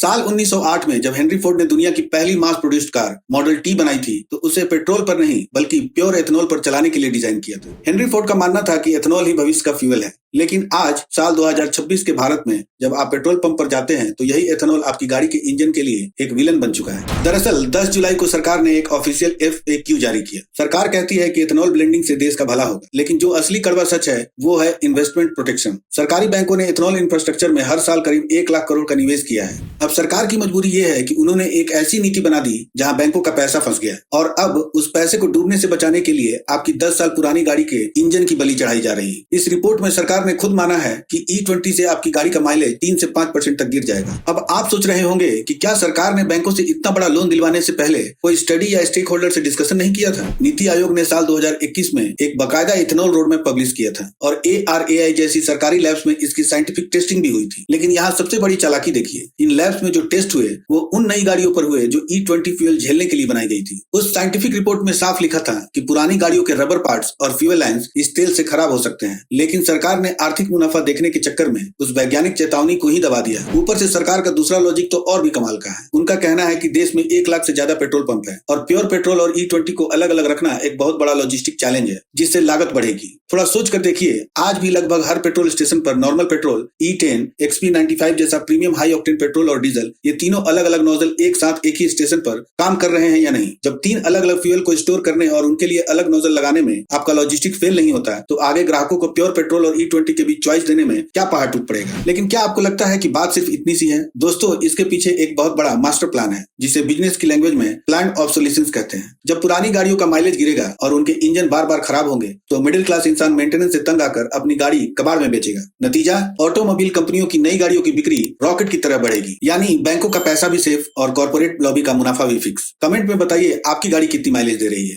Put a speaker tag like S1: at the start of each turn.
S1: साल 1908 में जब हेनरी फोर्ड ने दुनिया की पहली mass produced car model T बनाई थी तो उसे पेट्रोल पर नहीं बल्कि प्योर एथेनॉल पर चलाने के लिए डिजाइन किया था। हेनरी फोर्ड का मानना था कि एथेनॉल ही भविष्य का फ्यूल है। लेकिन आज साल 2026 के भारत में जब आप पेट्रोल पंप पर जाते हैं तो यही एथेनॉल आपकी गाड़ी के इंजन के लिए एक विलन बन चुका है। दरअसल 10 जुलाई को सरकार ने एक ऑफिशियल FAQ जारी किया। सरकार कहती है कि एथेनॉल ब्लेंडिंग से देश का भला होगा, लेकिन जो असली कड़वा सच है वो है इन्वेस्टमेंट प्रोटेक्शन। सरकारी बैंकों ने एथेनॉल इंफ्रास्ट्रक्चर में हर साल करीब 1 लाख करोड़ का निवेश किया है। अब सरकार की मजबूरी ये है कि उन्होंने एक ऐसी नीति बना दी जहां बैंकों का पैसा फंस गया और अब उस पैसे को डूबने से बचाने के लिए आपकी 10 साल पुरानी गाड़ी के इंजन की बलि चढ़ाई जा रही है। इस रिपोर्ट में सरकार ने खुद माना है कि E20 से आपकी गाड़ी का माइलेज 3 से 5% तक गिर जाएगा। अब आप सोच रहे होंगे कि क्या सरकार ने बैंकों से इतना बड़ा लोन दिलवाने से पहले कोई स्टडी या स्टेक होल्डर से डिस्कशन नहीं किया था? नीति आयोग ने साल 2021 में एक बाकायदा इथेनॉल रोड मैप पब्लिश किया था और ARAI जैसी सरकारी लैब्स में इसकी साइंटिफिक टेस्टिंग भी हुई थी। लेकिन यहाँ सबसे बड़ी चालाकी देखिए, इन लैब्स में जो टेस्ट हुए वो उन नई गाड़ियों पर हुए जो E20 फ्यूल झेलने के लिए बनाई गई थी। उस साइंटिफिक रिपोर्ट में साफ लिखा था कि पुरानी गाड़ियों के रबर पार्ट्स और फ्यूल लाइन्स इस तेल से खराब हो सकते हैं, लेकिन सरकार ने आर्थिक मुनाफा देखने के चक्कर में उस वैज्ञानिक चेतावनी को ही दबा दिया। ऊपर से सरकार का दूसरा लॉजिक तो और भी कमाल का है। उनका कहना है कि देश में 1 लाख से ज्यादा पेट्रोल पंप है और प्योर पेट्रोल और E20 को अलग अलग रखना एक बहुत बड़ा लॉजिस्टिक चैलेंज है जिससे लागत बढ़ेगी। थोड़ा सोच कर देखिए, आज भी लगभग हर पेट्रोल स्टेशन पर नॉर्मल पेट्रोल, E10, XP95 जैसा प्रीमियम हाई ऑक्टेन पेट्रोल और डीजल, ये तीनों अलग अलग नोजल एक साथ एक ही स्टेशन पर काम कर रहे हैं या नहीं। जब 3 अलग अलग फ्यूल को स्टोर करने और उनके लिए अलग नोजल लगाने में आपका लॉजिस्टिक फेल नहीं होता है तो आगे ग्राहकों को प्योर पेट्रोल और E20 के बीच चॉइस देने में क्या पहाड़ टूट पड़ेगा। लेकिन क्या आपको लगता है कि बात सिर्फ इतनी सी है? दोस्तों, इसके पीछे एक बहुत बड़ा मास्टर प्लान है जिसे बिजनेस की लैंग्वेज में प्लान्ड ऑब्सोलेसेंस कहते हैं। जब पुरानी गाड़ियों का माइलेज गिरेगा और उनके इंजन बार बार खराब होंगे तो मिडिल क्लास इंसान मेंटेनेंस से तंग आकर अपनी गाड़ी कबाड़ में बेचेगा। नतीजा, ऑटोमोबाइल कंपनियों की नई गाड़ियों की बिक्री रॉकेट की तरह बढ़ेगी, यानी बैंकों का पैसा भी सेफ और कॉर्पोरेट लॉबी का मुनाफा भी फिक्स। कमेंट में बताइए आपकी गाड़ी कितनी माइलेज दे रही है।